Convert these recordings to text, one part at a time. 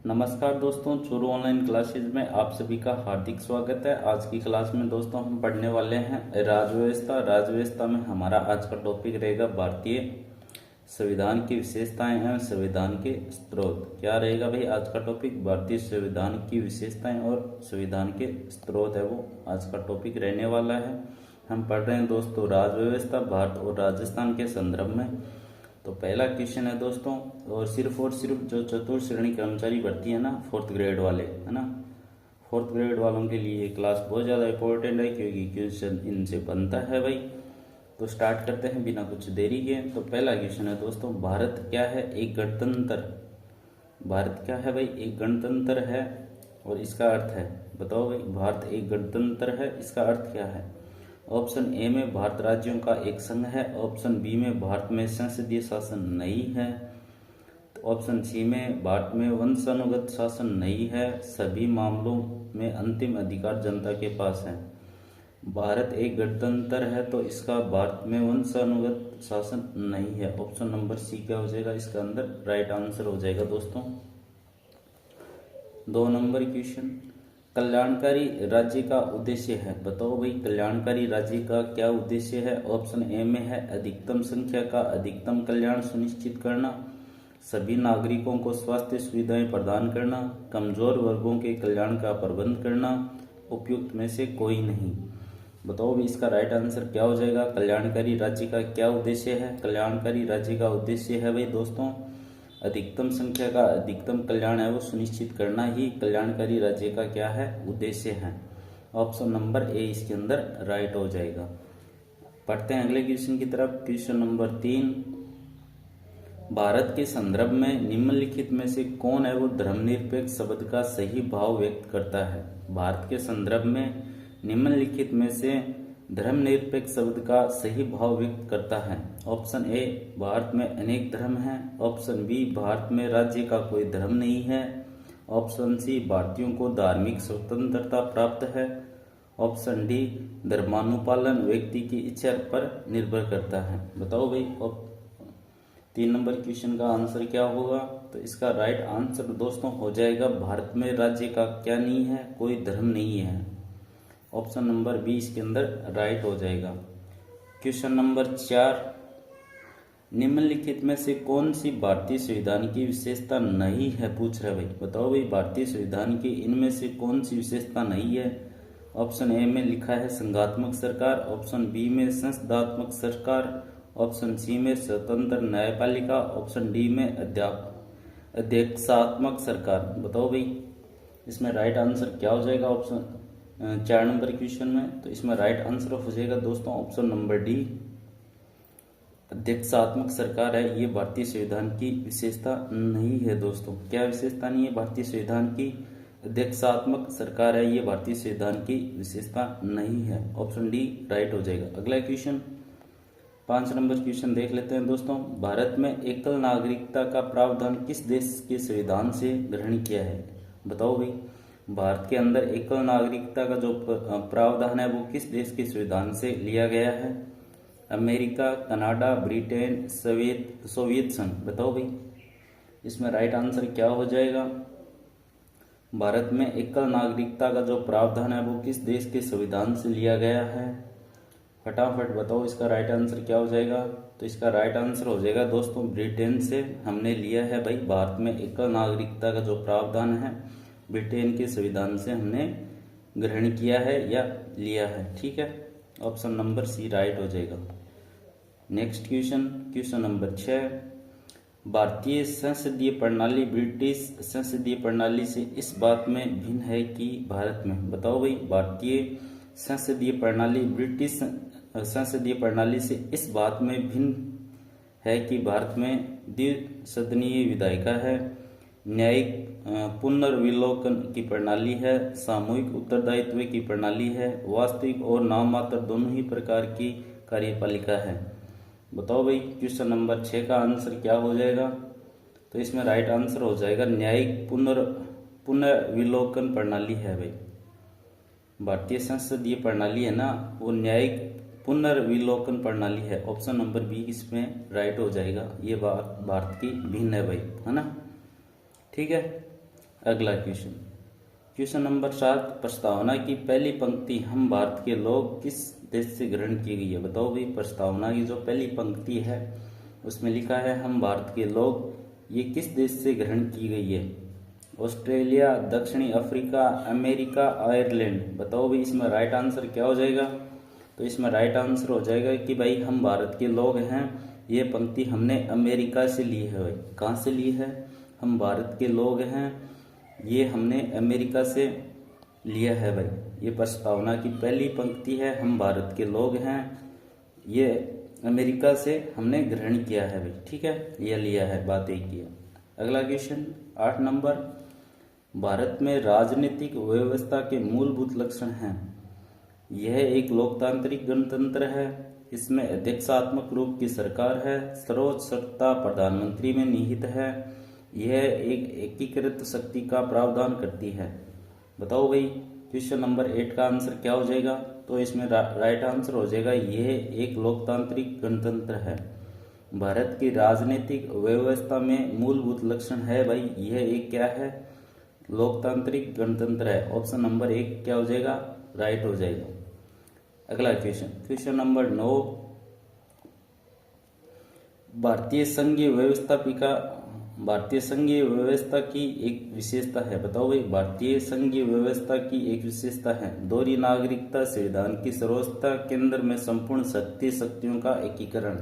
नमस्कार दोस्तों, Churu online classes में आप सभी का हार्दिक स्वागत है। आज की क्लास में दोस्तों हम पढ़ने वाले हैं राज्य व्यवस्था में हमारा आज का टॉपिक रहेगा भारतीय संविधान की विशेषताएं एवं संविधान के स्रोत। क्या रहेगा भाई आज का टॉपिक? भारतीय संविधान की विशेषताएं और संविधान के स्रोत है वो आज का टॉपिक रहने वाला है। हम पढ़ रहे हैं दोस्तों राज्य व्यवस्था भारत और राजस्थान के संदर्भ में। तो पहला क्वेश्चन है दोस्तों, और सिर्फ जो चतुर्थ श्रेणी कर्मचारी भर्ती है ना, 4th ग्रेड वाले है ना, 4th ग्रेड वालों के लिए ये क्लास बहुत ज़्यादा इंपॉर्टेंट है क्योंकि क्वेश्चन इनसे बनता है भाई। तो स्टार्ट करते हैं बिना कुछ देरी के। तो पहला क्वेश्चन है दोस्तों, भारत क्या है? एक गणतंत्र। भारत क्या है भाई? एक गणतंत्र है। और इसका अर्थ है, बताओ भाई, भारत एक गणतंत्र है, इसका अर्थ क्या है? ऑप्शन ए में भारत राज्यों का एक संघ है। ऑप्शन बी में भारत में संसदीय शासन नहीं है। ऑप्शन सी में भारत में वंशानुगत शासन नहीं है। सभी मामलों में अंतिम अधिकार जनता के पास है। भारत एक गणतंत्र है तो इसका भारत में वंशानुगत शासन नहीं है। ऑप्शन नंबर सी क्या हो जाएगा? इसका अंदर राइट आंसर हो जाएगा दोस्तों। 2 नंबर क्वेश्चन, कल्याणकारी राज्य का उद्देश्य है। बताओ भाई, कल्याणकारी राज्य का क्या उद्देश्य है? ऑप्शन ए में है अधिकतम संख्या का अधिकतम कल्याण सुनिश्चित करना, सभी नागरिकों को स्वास्थ्य सुविधाएं प्रदान करना, कमजोर वर्गों के कल्याण का प्रबंध करना, उपयुक्त में से कोई नहीं। बताओ भाई, इसका राइट आंसर क्या हो जाएगा? कल्याणकारी राज्य का क्या उद्देश्य है? कल्याणकारी राज्य का उद्देश्य है भाई दोस्तों अधिकतम संख्या का अधिकतम कल्याण है वो सुनिश्चित करना ही कल्याणकारी राज्य का क्या है? उद्देश्य है। ऑप्शन नंबर ए इसके अंदर राइट हो जाएगा। पढ़ते हैं अगले क्वेश्चन की तरफ। क्वेश्चन नंबर 3, भारत के संदर्भ में निम्नलिखित में से कौन है वो धर्मनिरपेक्ष शब्द का सही भाव व्यक्त करता है? भारत के संदर्भ में निम्नलिखित में से धर्मनिरपेक्ष शब्द का सही भाव व्यक्त करता है। ऑप्शन ए, भारत में अनेक धर्म हैं। ऑप्शन बी, भारत में राज्य का कोई धर्म नहीं है। ऑप्शन सी, भारतीयों को धार्मिक स्वतंत्रता प्राप्त है। ऑप्शन डी, धर्मानुपालन व्यक्ति की इच्छा पर निर्भर करता है। बताओ भाई, 3 नंबर क्वेश्चन का आंसर क्या होगा? तो इसका राइट आंसर दोस्तों हो जाएगा भारत में राज्य का क्या नहीं है? कोई धर्म नहीं है। ऑप्शन नंबर बी इसके अंदर राइट हो जाएगा। क्वेश्चन नंबर 4, निम्नलिखित में से कौन सी भारतीय संविधान की विशेषता नहीं है? पूछ रहा है भाई। बताओ भाई, भारतीय संविधान की इनमें से कौन सी विशेषता नहीं है? ऑप्शन ए में लिखा है संघात्मक सरकार। ऑप्शन बी में संसदात्मक सरकार। ऑप्शन सी में स्वतंत्र न्यायपालिका। ऑप्शन डी में अध्यक्षात्मक सरकार। बताओ भाई, इसमें राइट आंसर क्या हो जाएगा? ऑप्शन 4 नंबर क्वेश्चन में, तो इसमें राइट आंसर हो जाएगा दोस्तों ऑप्शन नंबर डी, अध्यक्षात्मक सरकार है। ये भारतीय संविधान की विशेषता नहीं है दोस्तों। क्या विशेषता नहीं है भारतीय संविधान की? अध्यक्षात्मक सरकार है, ये भारतीय संविधान की विशेषता नहीं है। ऑप्शन डी राइट हो जाएगा। अगला क्वेश्चन 5 नंबर क्वेश्चन देख लेते हैं दोस्तों। भारत में एकल नागरिकता का प्रावधान किस देश के संविधान से ग्रहण किया है? बताओ भाई, भारत के अंदर एकल नागरिकता का जो प्रावधान है वो किस देश के संविधान से लिया गया है? अमेरिका, कनाडा, ब्रिटेन, सोवियत संघ। बताओ भाई, इसमें राइट आंसर क्या हो जाएगा? भारत में एकल नागरिकता का जो प्रावधान है वो किस देश के संविधान से लिया गया है? फटाफट बताओ, इसका राइट आंसर क्या हो जाएगा? तो इसका राइट आंसर हो जाएगा दोस्तों ब्रिटेन से हमने लिया है भाई। भारत में एकल नागरिकता का जो प्रावधान है ब्रिटेन के संविधान से हमने ग्रहण किया है या लिया है। ठीक है, ऑप्शन नंबर सी राइट हो जाएगा। नेक्स्ट क्वेश्चन, क्वेश्चन नंबर 6, भारतीय संसदीय प्रणाली ब्रिटिश संसदीय प्रणाली से इस बात में भिन्न है कि भारत में। बताओ भाई, भारतीय संसदीय प्रणाली ब्रिटिश संसदीय प्रणाली से इस बात में भिन्न है कि भारत में द्विसदनीय विधायिका है, न्यायिक पुनर्विलोकन की प्रणाली है, सामूहिक उत्तरदायित्व की प्रणाली है, वास्तविक और नाममात्र दोनों ही प्रकार की कार्यपालिका है। बताओ भाई, क्वेश्चन नंबर 6 का आंसर क्या हो जाएगा? तो इसमें राइट आंसर हो जाएगा न्यायिक पुनर्विलोकन प्रणाली है भाई। भारतीय संसदीय प्रणाली है ना, वो न्यायिक पुनर्विलोकन प्रणाली है। ऑप्शन नंबर बी इसमें राइट हो जाएगा। ये भारत की भिन्न है भाई, है ना। ठीक है, अगला क्वेश्चन, क्वेश्चन नंबर 7, प्रस्तावना की पहली पंक्ति हम भारत के लोग किस देश से ग्रहण की गई है? बताओ भाई, प्रस्तावना की जो पहली पंक्ति है उसमें लिखा है हम भारत के लोग, ये किस देश से ग्रहण की गई है? ऑस्ट्रेलिया, दक्षिणी अफ्रीका, अमेरिका, आयरलैंड। बताओ भाई इसमें राइट आंसर क्या हो जाएगा? तो इसमें राइट आंसर हो जाएगा कि भाई हम भारत के लोग हैं, ये पंक्ति हमने अमेरिका से ली है। भाई कहाँ से ली है? हम भारत के लोग हैं, ये हमने अमेरिका से लिया है। भाई ये प्रस्तावना की पहली पंक्ति है, हम भारत के लोग हैं, ये अमेरिका से हमने ग्रहण किया है। भाई ठीक है, ये लिया है, बात एक ही है। अगला क्वेश्चन 8 नंबर, भारत में राजनीतिक व्यवस्था के मूलभूत लक्षण हैं। यह एक लोकतांत्रिक गणतंत्र है, इसमें अध्यक्षात्मक रूप की सरकार है, सर्वोच्च सत्ता प्रधानमंत्री में निहित है, यह एक एकीकृत शक्ति का प्रावधान करती है। बताओ भाई क्वेश्चन नंबर 8 का आंसर क्या हो जाएगा? तो इसमें राइट आंसर हो जाएगा यह एक लोकतांत्रिक गणतंत्र है। भारत की राजनीतिक व्यवस्था में मूलभूत लक्षण है भाई, यह एक क्या है? लोकतांत्रिक गणतंत्र है। ऑप्शन नंबर 1 क्या हो जाएगा? राइट हो जाएगा। अगला क्वेश्चन, क्वेश्चन नंबर 9, भारतीय संघीय व्यवस्था की एक विशेषता है। बताओ भाई, भारतीय संघीय व्यवस्था की एक विशेषता है दोहरी नागरिकता, संविधान की सर्वोच्चता, केंद्र में संपूर्ण शक्तियों का एकीकरण।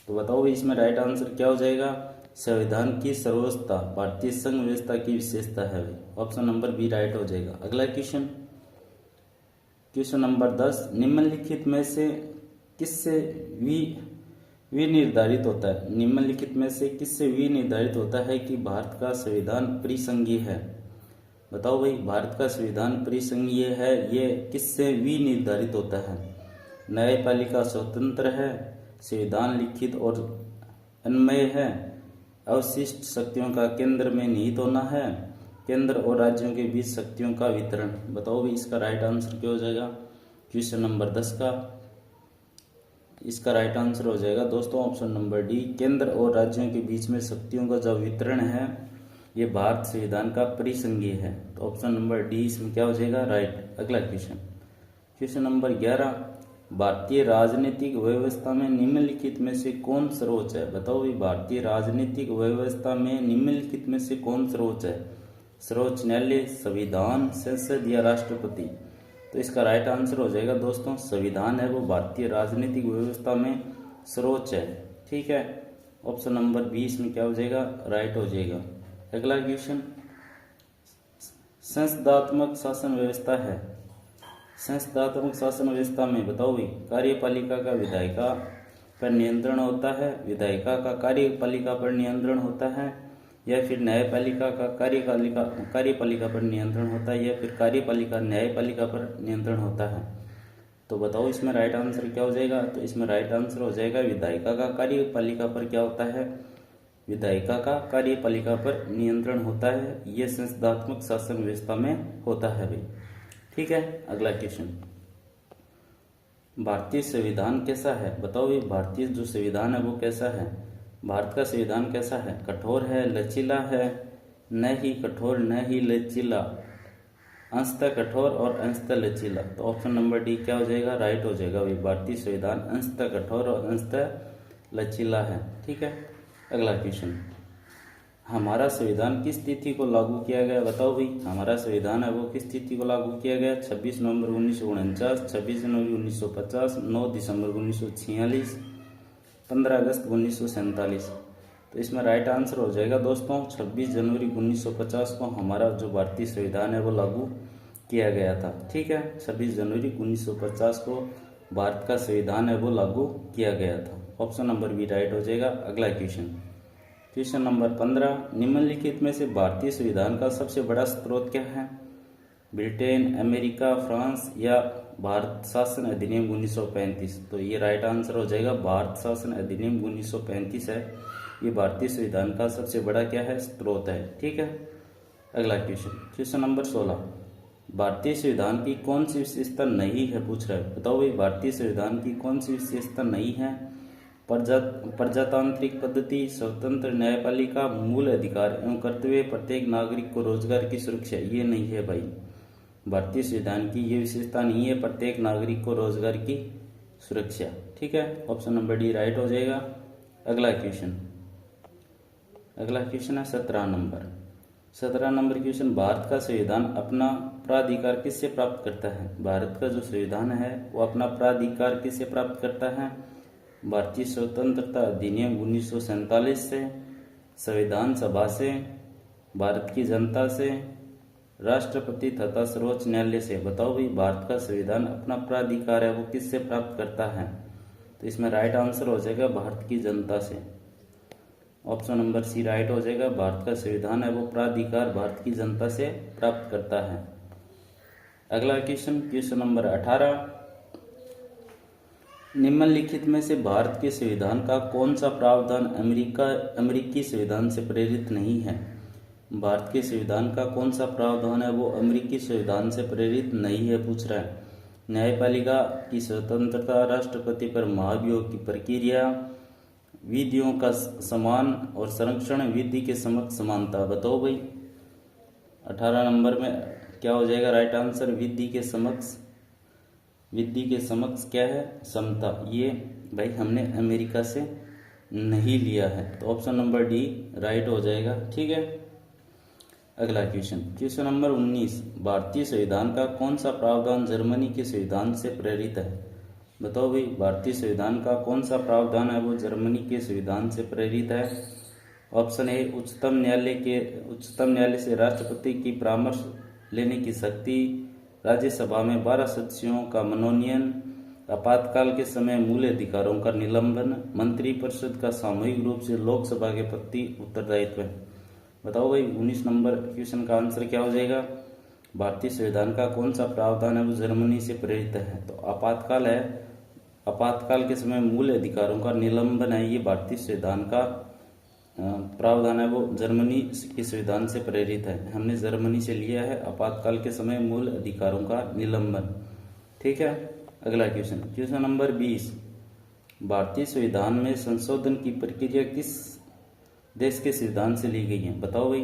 तो बताओ भाई इसमें राइट आंसर क्या हो जाएगा? संविधान की सर्वोच्चता भारतीय संघ व्यवस्था की विशेषता है। भाई ऑप्शन नंबर बी राइट हो जाएगा। अगला क्वेश्चन, क्वेश्चन नंबर 10, निम्नलिखित में से किससे विनिर्धारित होता है? निम्नलिखित में से किससे विनिर्धारित होता है कि भारत का संविधान परिसंघीय है? बताओ भाई, भारत का संविधान परिसंघीय है, ये किससे विनिर्धारित होता है? न्यायपालिका स्वतंत्र है, संविधान लिखित और अन्वय है, अवशिष्ट शक्तियों का केंद्र में निहित होना है, केंद्र और राज्यों के बीच शक्तियों का वितरण। बताओ भाई इसका राइट आंसर क्या हो जाएगा? क्वेश्चन नंबर 10 का इसका राइट आंसर हो जाएगा दोस्तों ऑप्शन नंबर डी, केंद्र और राज्यों के बीच में शक्तियों का जो वितरण है ये भारत संविधान का परिसंघीय है। तो ऑप्शन नंबर डी इसमें क्या हो जाएगा? राइट। अगला क्वेश्चन, क्वेश्चन नंबर 11, भारतीय राजनीतिक व्यवस्था में निम्नलिखित में से कौन सर्वोच्च है? बताओ भाई, भारतीय राजनीतिक व्यवस्था में निम्नलिखित में से कौन सर्वोच्च है? सर्वोच्च न्यायालय, संविधान, संसद या राष्ट्रपति? तो इसका राइट आंसर हो जाएगा दोस्तों संविधान है वो भारतीय राजनीतिक व्यवस्था में सर्वोच्च है। ठीक है, ऑप्शन नंबर बी इसमें क्या हो जाएगा? राइट हो जाएगा। अगला क्वेश्चन, संसदात्मक शासन व्यवस्था है। संसदात्मक शासन व्यवस्था में बताओ भाई, कार्यपालिका का विधायिका पर नियंत्रण होता है, विधायिका का कार्यपालिका पर नियंत्रण होता है, या फिर न्यायपालिका का कार्यपालिका पर नियंत्रण होता है, या फिर कार्यपालिका न्यायपालिका पर नियंत्रण होता है? तो बताओ इसमें राइट आंसर क्या हो जाएगा? तो इसमें राइट आंसर हो जाएगा विधायिका का कार्यपालिका पर क्या होता है? विधायिका का कार्यपालिका पर नियंत्रण होता है, यह संसदात्मक शासन व्यवस्था में होता है भाई। ठीक है, अगला क्वेश्चन, भारतीय संविधान कैसा है? बताओ भाई, भारतीय जो संविधान है वो कैसा है? भारत का संविधान कैसा है? कठोर है, लचीला है, न ही कठोर न ही लचीला, अंशतः कठोर और अंशतः लचीला? तो ऑप्शन नंबर डी क्या हो जाएगा? राइट हो जाएगा भाई, भारतीय संविधान अंशतः कठोर और अंशतः लचीला है। ठीक है, अगला क्वेश्चन, हमारा संविधान किस तिथि को लागू किया गया? बताओ भाई, हमारा संविधान है वो किस तिथि को लागू किया गया? 26 नवंबर 1949, 26 जनवरी 1950, 9 दिसंबर 1946, 15 अगस्त 1947? तो इसमें राइट आंसर हो जाएगा दोस्तों 26 जनवरी 1950 को हमारा जो भारतीय संविधान है वो लागू किया गया था। ठीक है, 26 जनवरी 1950 को भारत का संविधान है वो लागू किया गया था। ऑप्शन नंबर बी राइट हो जाएगा। अगला क्वेश्चन, क्वेश्चन नंबर 15, निम्नलिखित में से भारतीय संविधान का सबसे बड़ा स्रोत क्या है? ब्रिटेन, अमेरिका, फ्रांस या भारत शासन अधिनियम 1935? तो ये राइट आंसर हो जाएगा भारत शासन अधिनियम 1935 है, ये भारतीय संविधान का सबसे बड़ा क्या है? स्रोत है। ठीक है, अगला क्वेश्चन, क्वेश्चन नंबर 16, भारतीय संविधान की कौन सी विशेषता नहीं है? पूछ रहा है। बताओ भाई, भारतीय संविधान की कौन सी विशेषता नहीं है? प्रजातांत्रिक पद्धति, स्वतंत्र न्यायपालिका, मूल अधिकार एवं कर्तव्य, प्रत्येक नागरिक को रोजगार की सुरक्षा। ये नहीं है भाई, भारतीय संविधान की ये विशेषता नहीं है, प्रत्येक नागरिक को रोजगार की सुरक्षा। ठीक है, ऑप्शन नंबर डी राइट हो जाएगा। अगला क्वेश्चन है 17 नंबर क्वेश्चन। भारत का संविधान अपना प्राधिकार किससे प्राप्त करता है? भारत का जो संविधान है वो अपना प्राधिकार किससे प्राप्त करता है? भारतीय स्वतंत्रता अधिनियम 1947 से, संविधान सभा से, भारत की जनता से, राष्ट्रपति तथा सर्वोच्च न्यायालय से। बताओ भाई, भारत का संविधान अपना प्राधिकार है वो किससे प्राप्त करता है? तो इसमें राइट आंसर हो जाएगा भारत की जनता से। ऑप्शन नंबर सी राइट हो जाएगा। भारत का संविधान है वो प्राधिकार भारत की जनता से प्राप्त करता है। अगला क्वेश्चन नंबर 18। निम्नलिखित में से भारत के संविधान का कौन सा प्रावधान अमेरिकी संविधान से प्रेरित नहीं है? भारत के संविधान का कौन सा प्रावधान है वो अमेरिकी संविधान से प्रेरित नहीं है, पूछ रहा है। न्यायपालिका की स्वतंत्रता, राष्ट्रपति पर महाभियोग की प्रक्रिया, विधियों का समान और संरक्षण, विधि के समक्ष समानता। बताओ भाई, 18 नंबर में क्या हो जाएगा राइट आंसर? विधि के समक्ष क्या है? समता। ये भाई हमने अमेरिका से नहीं लिया है, तो ऑप्शन नंबर डी राइट हो जाएगा। ठीक है, अगला क्वेश्चन नंबर 19। भारतीय संविधान का कौन सा प्रावधान जर्मनी के संविधान से प्रेरित है? बताओ भाई, भारतीय संविधान का कौन सा प्रावधान है वो जर्मनी के संविधान से प्रेरित है? ऑप्शन ए, उच्चतम न्यायालय से राष्ट्रपति की परामर्श लेने की शक्ति, राज्यसभा में 12 सदस्यों का मनोनयन, आपातकाल के समय मूल अधिकारों का निलंबन, मंत्रिपरिषद का सामूहिक रूप से लोकसभा के प्रति उत्तरदायित्व। बताओ भाई, 19 नंबर क्वेश्चन का आंसर क्या हो जाएगा? भारतीय संविधान का कौन सा प्रावधान है वो जर्मनी से प्रेरित है? तो आपातकाल है, आपातकाल के समय मूल अधिकारों का निलंबन है, ये भारतीय संविधान का प्रावधान है वो जर्मनी के संविधान से प्रेरित है। हमने जर्मनी से लिया है आपातकाल के समय मूल अधिकारों का निलंबन। ठीक है, अगला क्वेश्चन नंबर 20। भारतीय संविधान में संशोधन की प्रक्रिया किस देश के संविधान से ली गई है? बताओ भाई,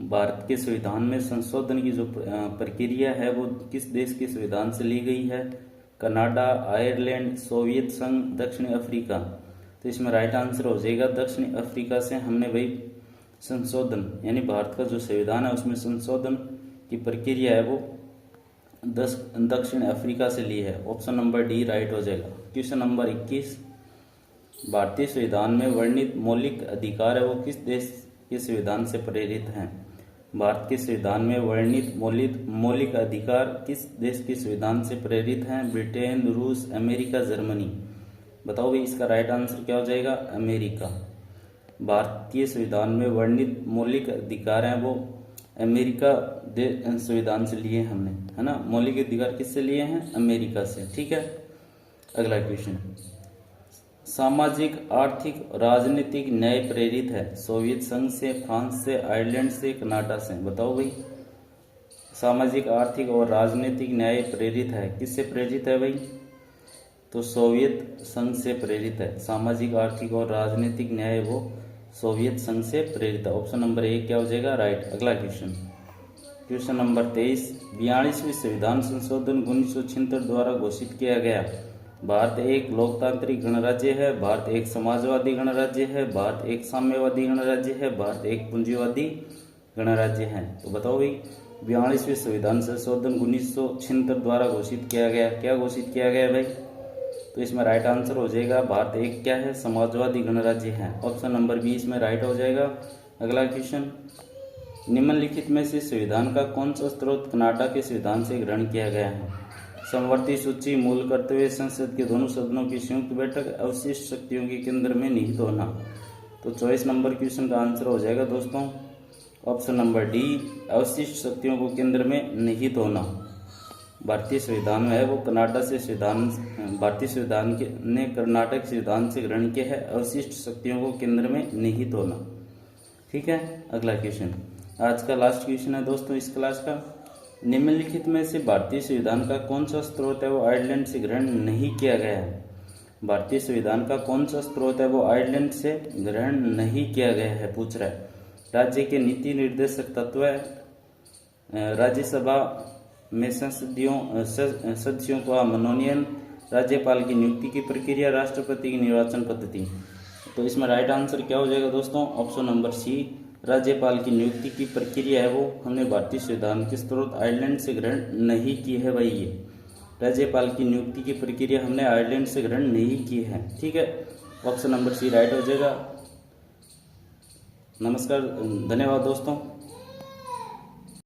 भारत के संविधान में संशोधन की जो प्रक्रिया है वो किस देश के संविधान से ली गई है? कनाडा, आयरलैंड, सोवियत संघ, दक्षिण अफ्रीका। तो इसमें राइट आंसर हो जाएगा दक्षिण अफ्रीका से हमने भाई संशोधन, यानी भारत का जो संविधान है उसमें संशोधन की प्रक्रिया है वो दक्षिण अफ्रीका से ली है। ऑप्शन नंबर डी राइट हो जाएगा। Question number 21। भारतीय संविधान में वर्णित मौलिक अधिकार है वो किस देश के संविधान से प्रेरित हैं? भारत के संविधान में वर्णित मौलिक अधिकार किस देश के संविधान से प्रेरित हैं? ब्रिटेन, रूस, अमेरिका, जर्मनी। बताओ भाई, इसका राइट आंसर क्या हो जाएगा? अमेरिका। भारतीय संविधान में वर्णित मौलिक अधिकार हैं वो अमेरिका संविधान से लिए हमने, है ना। मौलिक अधिकार किससे लिए हैं? अमेरिका से। ठीक है, अगला क्वेश्चन। सामाजिक, आर्थिक, राजनीतिक न्याय प्रेरित है सोवियत संघ से, फ्रांस से, आयरलैंड से, कनाडा से। बताओ भाई, सामाजिक, आर्थिक और राजनीतिक न्याय प्रेरित है किससे प्रेरित है भाई? तो सोवियत संघ से प्रेरित है। सामाजिक, आर्थिक और राजनीतिक न्याय वो सोवियत संघ से प्रेरित है। ऑप्शन नंबर ए क्या हो जाएगा? राइट। अगला क्वेश्चन नंबर 23। 42वें संविधान संशोधन 1976 द्वारा घोषित किया गया। भारत एक लोकतांत्रिक गणराज्य है, भारत एक समाजवादी गणराज्य है, भारत एक साम्यवादी गणराज्य है, भारत एक पूंजीवादी गणराज्य है। तो बताओ भाई, 42वें संविधान संशोधन 1976 द्वारा घोषित किया गया। क्या घोषित किया गया भाई? तो इसमें राइट आंसर हो जाएगा भारत एक क्या है? समाजवादी गणराज्य है। ऑप्शन नंबर 20 में राइट हो जाएगा। अगला क्वेश्चन। निम्नलिखित में से संविधान का कौन सा स्रोत कनाडा के संविधान से ग्रहण किया गया है? समवर्ती सूची, मूल कर्तव्य, संसद के दोनों सदनों की संयुक्त बैठक, अवशिष्ट शक्तियों के केंद्र में निहित होना। तो 24 नंबर क्वेश्चन का आंसर हो जाएगा दोस्तों ऑप्शन नंबर डी, अवशिष्ट शक्तियों को केंद्र में निहित होना। भारतीय संविधान में है वो कनाडा से भारतीय संविधान ने कर्नाटक संविधान से ग्रहण किया है, अवशिष्ट शक्तियों को केंद्र में निहित होना। ठीक है, अगला क्वेश्चन आज का लास्ट क्वेश्चन है दोस्तों इस क्लास का। निम्नलिखित में से भारतीय संविधान का कौन सा स्रोत है वो आयरलैंड से ग्रहण नहीं किया गया है? भारतीय संविधान का कौन सा स्रोत है वो आयरलैंड से ग्रहण नहीं किया गया है, पूछ रहा है। राज्य के नीति निर्देशक तत्व राज्यसभा में सदस्यों का मनोनयन, राज्यपाल की नियुक्ति की प्रक्रिया, राष्ट्रपति की निर्वाचन पद्धति। तो इसमें राइट आंसर क्या हो जाएगा दोस्तों? ऑप्शन नंबर सी, राज्यपाल की नियुक्ति की प्रक्रिया है वो हमने भारतीय संविधान के स्रोत आयरलैंड से ग्रहण नहीं की है भाई। ये राज्यपाल की नियुक्ति की प्रक्रिया हमने आयरलैंड से ग्रहण नहीं की है। ठीक है, ऑप्शन नंबर सी राइट हो जाएगा। नमस्कार, धन्यवाद दोस्तों।